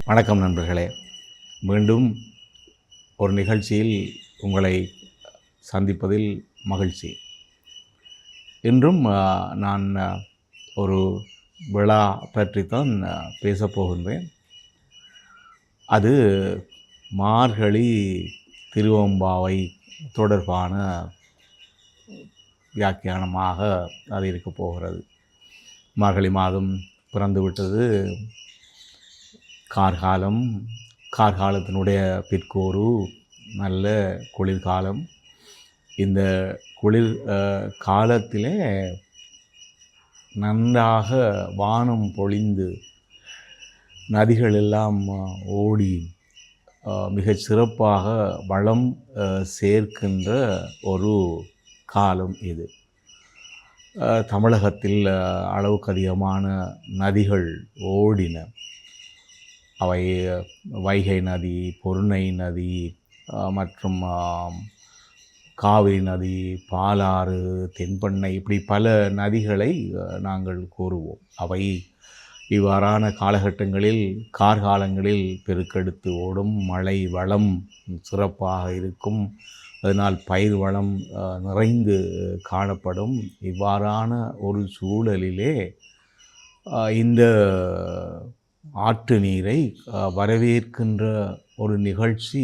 வணக்கம் நண்பர்களே. மீண்டும் ஒரு நிகழ்ச்சியில் உங்களை சந்திப்பதில் மகிழ்ச்சி. இன்றும் நான் ஒரு விழா பற்றித்தான் பேசப்போகின்றேன். அது மார்கழி திருவெம்பாவை தொடர்பான வியாக்கியானமாக அது இருக்கப் போகிறது. மார்கழி மாதம் பிறந்துவிட்டது. கார்காலத்தினுடைய பிற்கோரு நல்ல குளிர்காலம். இந்த குளிர் காலத்திலே நன்றாக வானம் பொழிந்து நதிகள் எல்லாம் ஓடி மிகச் சிறப்பாக வளம் சேர்க்கின்ற ஒரு காலம் இது. தமிழகத்தில் அளவுக்கு அதிகமான நதிகள் ஓடின. அவை வைகை நதி, பொருணை நதி மற்றும் காவிரி நதி, பாலாறு, தென்பெண்ணை, இப்படி பல நதிகளை நாங்கள் கூறுவோம். அவை இவ்வாறான காலகட்டங்களில் கார்காலங்களில் பெருக்கெடுத்து ஓடும். மழை வளம் சிறப்பாக இருக்கும். அதனால் பயிர் வளம் நிறைந்து காணப்படும். இவ்வாறான ஒரு சூழலிலே இந்த ஆற்று நீரை வரவேற்கின்ற ஒரு நிகழ்ச்சி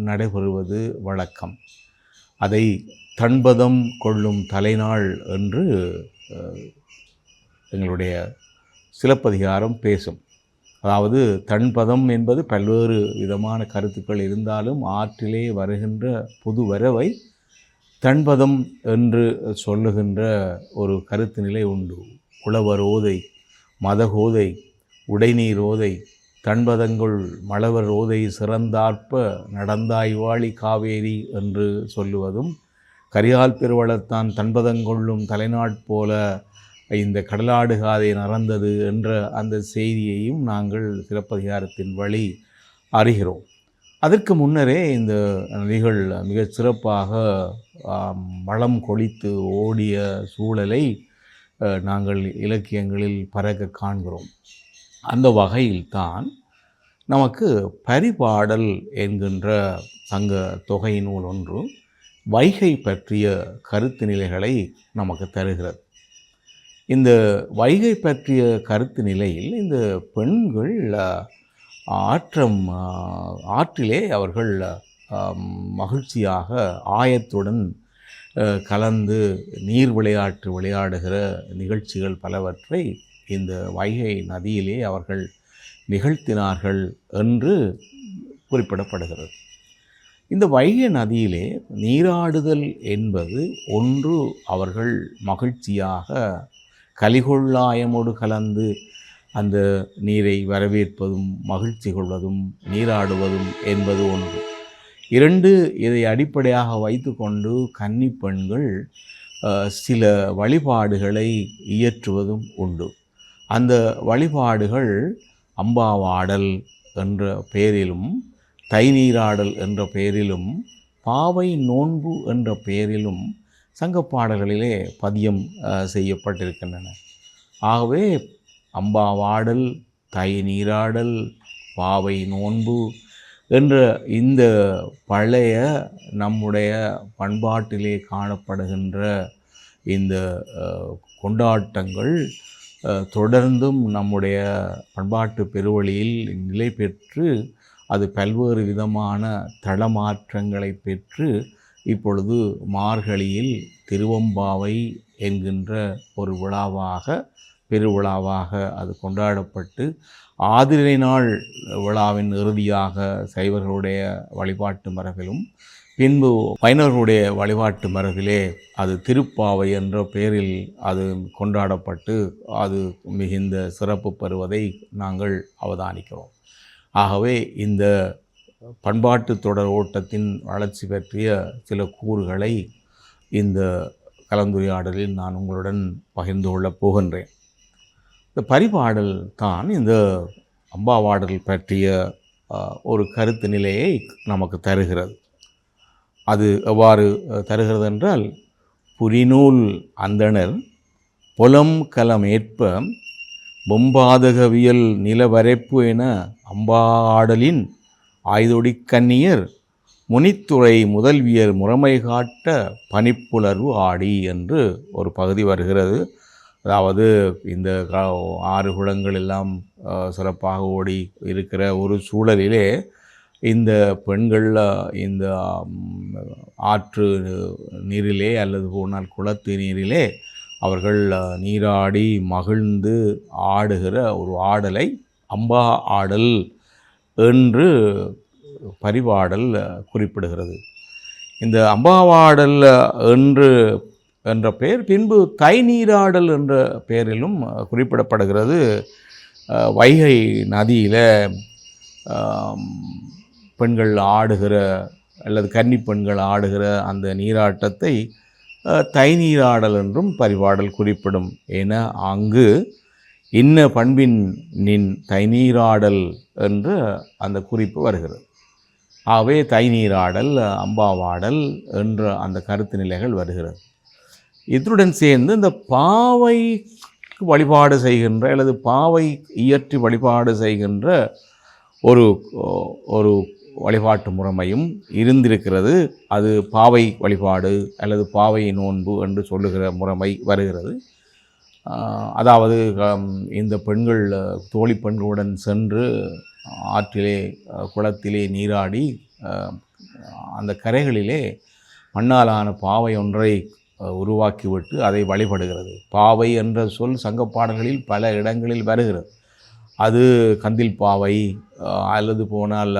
நடைபெறுவது வழக்கம். அதை தண்பதம் கொள்ளும் தலைநாள் என்று எங்களுடைய சிலப்பதிகாரம் பேசும். அதாவது தண்பதம் என்பது பல்வேறு விதமான கருத்துக்கள் இருந்தாலும் ஆற்றிலே வருகின்ற புது வரவை தண்பதம் என்று சொல்லுகின்ற ஒரு கருத்து நிலை உண்டு. உழவரோதை, மதகோதை, உடைநீரோதை, தண்பதங்குள் மழவர் ஓதை சிறந்தார்ப்ப நடந்தாய்வாளி காவேரி என்று சொல்லுவதும், கரியால் பெருவளத்தான் தண்பதங்கொள்ளும் தலைநாட்போல இந்த கடலாடுகாதை நறந்தது என்ற அந்த செய்தியையும் நாங்கள் சிலப்பதிகாரத்தின் வழி அறிகிறோம். அதற்கு முன்னரே இந்த நதிகள் மிக சிறப்பாக வளம் கொழித்து ஓடிய சூழலை நாங்கள் இலக்கியங்களில் பரக்க காண்கிறோம். அந்த வகையில்தான் நமக்கு பரிபாடல் என்கின்ற சங்க தொகை நூல் ஒன்று வைகை பற்றிய கருத்து நிலைகளை நமக்கு தருகிறது. இந்த வைகை பற்றிய கருத்து நிலையில் இந்த பெண்கள் ஆற்றிலே அவர்கள் மகிழ்ச்சியாக ஆயத்துடன் கலந்து நீர் விளையாட்டு விளையாடுகிற நிகழ்ச்சிகள் பலவற்றை இந்த வைகை நதியிலே அவர்கள் நிகழ்த்தினார்கள் என்று குறிப்பிடப்படுகிறது. இந்த வைகை நதியிலே நீராடுதல் என்பது ஒன்று, அவர்கள் மகிழ்ச்சியாக கலிகொள்ளாயமோடு கலந்து அந்த நீரை வரவேற்பதும் மகிழ்ச்சி கொள்வதும் நீராடுவதும் என்பது ஒன்று. இரண்டு, இதை அடிப்படையாக வைத்து கொண்டு கன்னி பெண்கள் சில வழிபாடுகளை இயற்றுவதும் உண்டு. அந்த வழிபாடுகள் அம்பாவாடல் என்ற பெயரிலும், தைநீராடல் என்ற பெயரிலும், பாவை நோன்பு என்ற பெயரிலும் சங்கப்பாடல்களிலே பதியம் செய்யப்பட்டிருக்கின்றன. ஆகவே அம்பாவாடல், தைநீராடல், பாவை நோன்பு என்ற இந்த பழைய நம்முடைய பண்பாட்டிலே காணப்படுகின்ற இந்த கொண்டாட்டங்கள் தொடர்ந்தும் நம்முடைய பண்பாட்டு பெருவழியில் நிலை பெற்று அது பல்வேறு விதமான தளமாற்றங்களை பெற்று இப்பொழுது மார்கழியில் திருவெம்பாவை என்கின்ற ஒரு விழாவாக, பெருவிழாவாக அது கொண்டாடப்பட்டு ஆதிரை நாள் விழாவின் இறுதியாக சைவர்களுடைய வழிபாட்டு மரபிலும் பின்பு வைணவர்களுடைய வழிபாட்டு மரபிலே அது திருப்பாவை என்ற பெயரில் அது கொண்டாடப்பட்டு அது மிகுந்த சிறப்பு பெறுவதை நாங்கள் அவதானிக்கிறோம். ஆகவே இந்த பண்பாட்டு தொடர் ஓட்டத்தின் வளர்ச்சி பற்றிய சில கூறுகளை இந்த கலந்துரையாடலில் நான் உங்களுடன் பகிர்ந்து கொள்ளப் போகின்றேன். இந்த பரிபாடல் தான் இந்த அம்பாவாடல் பற்றிய ஒரு கருத்து நிலையை நமக்கு தருகிறது. அது எவ்வாறு தருகிறது என்றால், புரிநூல் அந்தணர் புலம் கலமேற்ப பொம்பாதகவியல் நிலவரைப்பு என அம்பாடலின் ஆய்தொடி கன்னியர் முனித்துறை முதல்வியர் முறைமை காட்ட பனிப்புலர்வு ஆடி என்று ஒரு பகுதி வருகிறது. அதாவது இந்த 6 குளங்கள் எல்லாம் சிறப்பாக ஓடி இருக்கிற ஒரு சூழலிலே இந்த பெண்கள் இந்த ஆற்று நீரிலே அல்லது போனால் குளத்து நீரிலே அவர்கள் நீராடி மகிழ்ந்து ஆடுகிற ஒரு ஆடலை அம்பா ஆடல் என்று பரிபாடல் குறிப்பிடுகிறது. இந்த அம்பாவாடல் என்ற பெயர் பின்பு தை நீராடல் என்ற பெயரிலும் குறிப்பிடப்படுகிறது. வைகை நதியில் பெண்கள் ஆடுகிற அல்லது கன்னி பெண்கள் ஆடுகிற அந்த நீராட்டத்தை தை நீராடல் என்றும் பரிபாடல் குறிப்பிடும். என அங்கு இன்ன பண்பின் நின் தை நீராடல் என்ற அந்த குறிப்பு வருகிறது. ஆகவே தை நீராடல் அம்பாவாடல் என்ற அந்த கருத்து நிலைகள் வருகிறது. இதனுடன் சேர்ந்து இந்த பாவை வழிபாடு செய்கின்ற அல்லது பாவை இயற்றி வழிபாடு செய்கின்ற ஒரு ஒரு வழிபாட்டு முறைமையும் இருந்திருக்கிறது. அது பாவை வழிபாடு அல்லது பாவை நோன்பு என்று சொல்லுகிற முறைமை வருகிறது. அதாவது இந்த பெண்கள் தோழி பெண்களுடன் சென்று ஆற்றிலே குளத்திலே நீராடி அந்த கரைகளிலே மண்ணாலான பாவை ஒன்றை உருவாக்கிவிட்டு அதை வழிபடுகிறது. பாவை என்ற சொல் சங்க பாடல்களில் பல இடங்களில் வருகிறது. அது கந்தில் பாவை அல்லது போனால்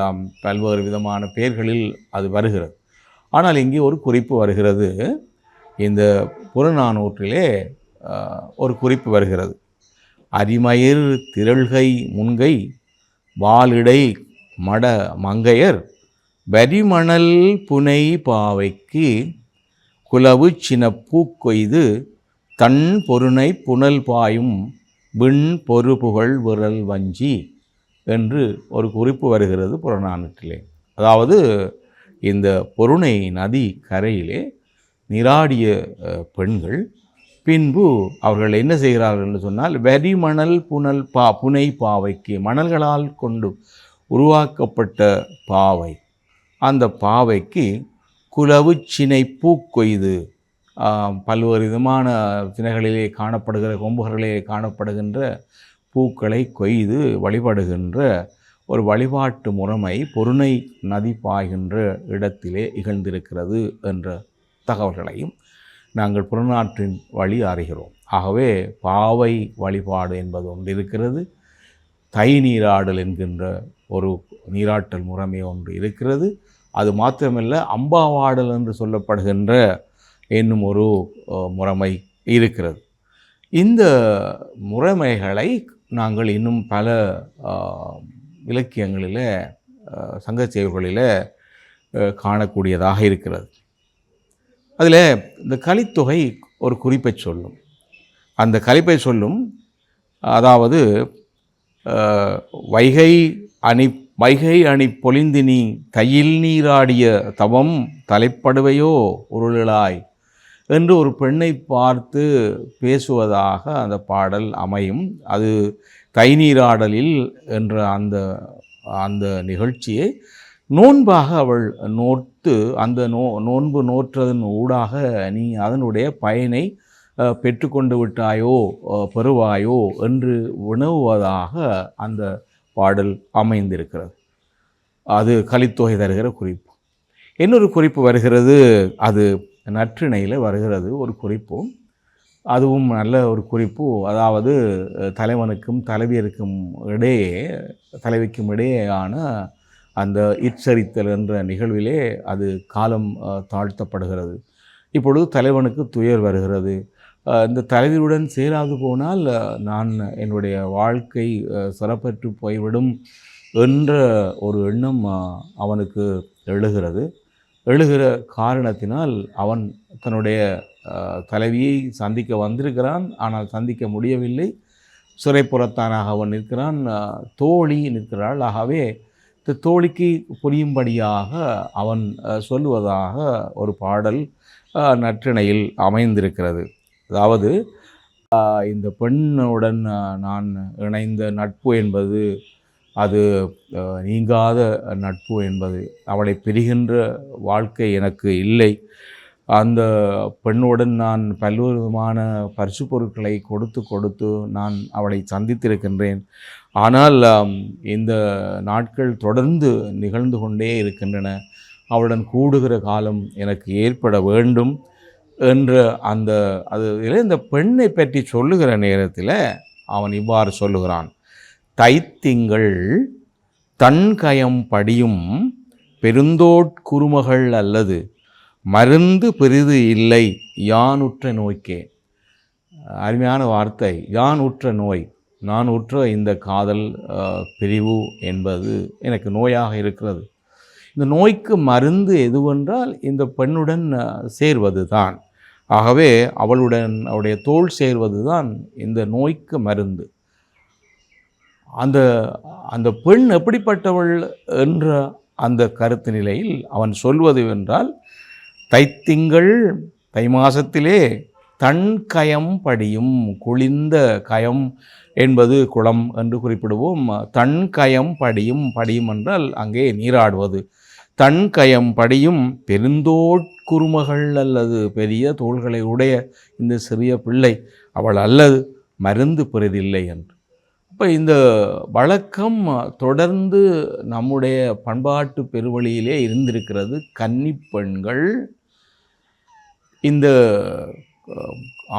பல்வேறு விதமான பெயர்களில் அது வருகிறது. ஆனால் இங்கே ஒரு குறிப்பு வருகிறது. இந்த புறநானூற்றிலே ஒரு குறிப்பு வருகிறது. அரிமயிர் திரள்கை முன்கை வாலிடை மட மங்கையர் வரிமணல் புனை பாவைக்கு குலவு சினப்பூ கொய்து தன் பொருணை புனல் பாயும் விண் பொறுப்புகழ் விரல் வஞ்சி என்று ஒரு குறிப்பு வருகிறது புறநானூற்றிலே. அதாவது இந்த பொருணை நதி கரையிலே நீராடிய பெண்கள் பின்பு அவர்கள் என்ன செய்கிறார்கள் என்று சொன்னால், வரிமணல் புனை பாவைக்கு மணல்களால் கொண்டு உருவாக்கப்பட்ட பாவை, அந்த பாவைக்கு குலவு சினை பூ கொய்து பல்வேறு விதமான திணைகளிலே காணப்படுகிற கொம்புகளிலே காணப்படுகின்ற பூக்களை கொய்து வழிபடுகின்ற ஒரு வழிபாட்டு முறைமை பொருணை நதி பாய்கின்ற இடத்திலே இகழ்ந்திருக்கிறது என்ற தகவல்களையும் நாங்கள் புறநாற்றின் வழி அறிகிறோம். ஆகவே பாவை வழிபாடு என்பது ஒன்று இருக்கிறது. தை நீராடல் என்கின்ற ஒரு நீராட்டல் முறைமை ஒன்று இருக்கிறது. அது மாத்திரமல்ல, அம்பாவாடல் என்று சொல்லப்படுகின்ற என்னும் ஒரு முறைமை இருக்கிறது. இந்த முறைமைகளை நாங்கள் இன்னும் பல இலக்கியங்களில் சங்க செய்திகளில் காணக்கூடியதாக இருக்கிறது. அதில் இந்த கலித்தொகை ஒரு குறிப்பை சொல்லும். அந்த கலிப்பை சொல்லும். அதாவது வைகை அணி பொலிந்தினி தையில் நீராடிய தவம் தலைப்படுவையோ உருளாய் என்று ஒரு பெண்ணை பார்த்து பேசுவதாக அந்த பாடல் அமையும். அது தை நீராடலில் என்ற அந்த நிகழ்ச்சியை நோன்பாக அவள் நோட்டு அந்த நோன்பு நோற்றதன் ஊடாக நீ அதனுடைய பயனை பெற்றுக்கொண்டு விட்டாயோ பெறுவாயோ என்று உணவுவதாக அந்த பாடல் அமைந்திருக்கிறது. அது கலித்தொகை தருகிற குறிப்பு. இன்னொரு குறிப்பு வருகிறது. அது நற்றிணையில் வருகிறது ஒரு குறிப்பும். அதுவும் நல்ல ஒரு குறிப்பு. அதாவது தலைவனுக்கும் தலைவியருக்கும் தலைவிக்கும் இடையேயான அந்த இச்சரித்தல் என்ற நிகழ்விலே அது காலம் தாழ்த்தப்படுகிறது. இப்பொழுது தலைவனுக்கு துயர் வருகிறது. இந்த தலைவியுடன் சேராது போனால் நான் என்னுடைய வாழ்க்கை சிறப்பற்று போய்விடும் என்ற ஒரு எண்ணம் அவனுக்கு எழுகிற காரணத்தினால் அவன் தன்னுடைய தலைவியை சந்திக்க வந்திருக்கிறான். ஆனால் சந்திக்க முடியவில்லை. சிறைப்புறத்தானாக அவன் நிற்கிறான். தோழி நிற்கிறாள். ஆகவே இந்த தோழிக்கு புரியும்படியாக அவன் சொல்லுவதாக ஒரு பாடல் நற்றிணையில் அமைந்திருக்கிறது. அதாவது இந்த பெண்ணுடன் நான் இணைந்த நட்பு என்பது அது நீங்காத நட்பு என்பது, அவளை பிரிகின்ற வாழ்க்கை எனக்கு இல்லை. அந்த பெண்ணுடன் நான் பல்வேறு விதமான பரிசு பொருட்களை கொடுத்து நான் அவளை சந்தித்திருக்கின்றேன். ஆனால் இந்த நாட்கள் தொடர்ந்து நிகழ்ந்து கொண்டே இருக்கின்றன. அவளுடன் கூடுகிற காலம் எனக்கு ஏற்பட வேண்டும் என்ற இந்த பெண்ணை பற்றி சொல்லுகிற நேரத்தில் அவன் இவ்வாறு சொல்லுகிறான்: தைத்திங்கள் தன்கயம் படியும் பெருந்தோட்குறுமகள் அல்லது மருந்து பெரிது இல்லை யானுற்ற நோய்க்கே. அருமையான வார்த்தை. யான் உற்ற நோய், நான் உற்ற இந்த காதல் பிரிவு என்பது எனக்கு நோயாக இருக்கிறது. இந்த நோய்க்கு மருந்து எதுவென்றால் இந்த பெண்ணுடன் சேர்வது தான். ஆகவே அவளுடைய தோள் சேர்வது தான் இந்த நோய்க்கு மருந்து. அந்த பெண் எப்படிப்பட்டவள் என்ற அந்த கருத்து நிலையில் அவன் சொல்வது என்றால், தைத்திங்கள் தை மாசத்திலே தன் கயம் படியும், குளிர்ந்த கயம் என்பது குளம் என்று குறிப்பிடுவோம். தன் கயம் படியும், படியும் என்றால் அங்கே நீராடுவது. தன் கயம் படியும் பெருந்தோட்குறுமகள் அல்லது பெரிய தோள்களை உடைய இந்த சிறிய பிள்ளை அவள் அல்லது மருந்து பெரிதில்லை என்று. இப்போ இந்த வழக்கம் தொடர்ந்து நம்முடைய பண்பாட்டு பெருவழியிலே இருந்திருக்கிறது. கன்னிப்பெண்கள் இந்த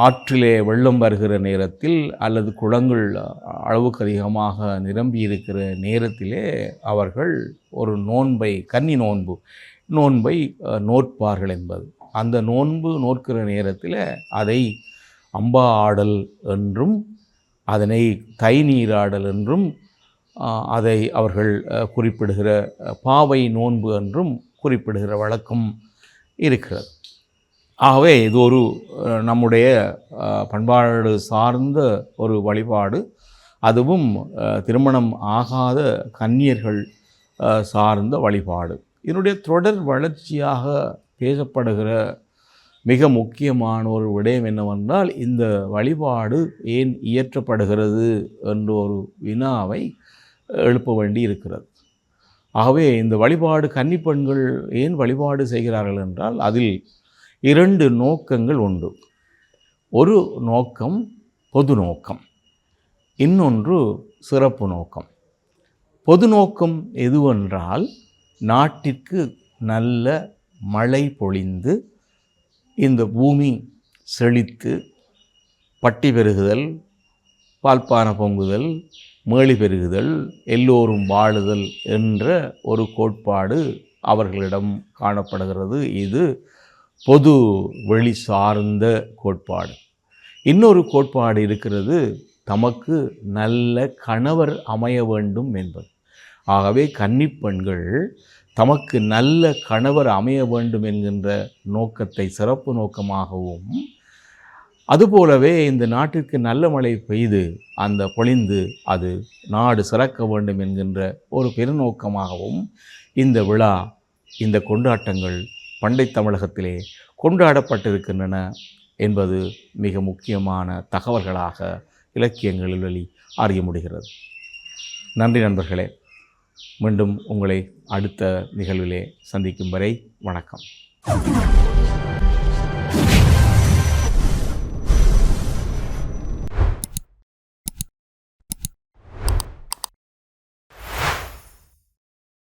ஆற்றிலே வெள்ளம் வருகிற நேரத்தில் அல்லது குளங்கள் அளவுக்கு அதிகமாக நிரம்பி இருக்கிற நேரத்திலே அவர்கள் ஒரு நோன்பை, கன்னி நோன்பை நோற்பார்கள் என்பது. அந்த நோன்பு நோக்கிற நேரத்தில் அதை அம்பா ஆடல் என்றும் அதனை தை நீராடல் என்றும் அதை அவர்கள் குறிப்பிடுகிற பாவை நோன்பு என்றும் குறிப்பிடுகிற வழக்கம் இருக்கிறது. ஆகவே இது ஒரு நம்முடைய பண்பாடு சார்ந்த ஒரு வழிபாடு. அதுவும் திருமணம் ஆகாத கன்னியர்கள் சார்ந்த வழிபாடு. இதனுடைய தொடர் வளர்ச்சியாக பேசப்படுகிற மிக முக்கியமான ஒரு விடயம் என்னவென்றால், இந்த வழிபாடு ஏன் இயற்றப்படுகிறது என்ற ஒரு வினாவை எழுப்ப வேண்டி இருக்கிறது. ஆகவே இந்த வழிபாடு, கன்னிப்பெண்கள் ஏன் வழிபாடு செய்கிறார்கள் என்றால், அதில் 2 நோக்கங்கள் உண்டு. ஒரு நோக்கம் பொது நோக்கம், இன்னொன்று சிறப்பு நோக்கம். பொது நோக்கம் எதுவென்றால், நாட்டிற்கு நல்ல மழை பொழிந்து இந்த பூமி செழித்து பட்டி பெருகுதல், பால்பான பொங்குதல், மேளி பெருகுதல், எல்லோரும் வாழுதல் என்ற ஒரு கோட்பாடு அவர்களிடம் காணப்படுகிறது. இது பொது வெளி சார்ந்த கோட்பாடு. இன்னொரு கோட்பாடு இருக்கிறது, தமக்கு நல்ல கணவர் அமைய வேண்டும் என்பது. ஆகவே கன்னிப்பெண்கள் தமக்கு நல்ல கணவர் அமைய வேண்டும் என்கின்ற நோக்கத்தை சிறப்பு நோக்கமாகவும், அதுபோலவே இந்த நாட்டிற்கு நல்ல மழை பெய்து அந்த பொழிந்து அது நாடு சிறக்க வேண்டும் என்கின்ற ஒரு பெருநோக்கமாகவும் இந்த விழா, இந்த கொண்டாட்டங்கள் பண்டை தமிழகத்திலே கொண்டாடப்பட்டிருக்கின்றன என்பது மிக முக்கியமான தகவல்களாக இலக்கியங்களில் வெளி அறிய முடிகிறது. நன்றி நண்பர்களே. மீண்டும் உங்களை அடுத்த நிகழ்விலே சந்திக்கும் வரை வணக்கம்.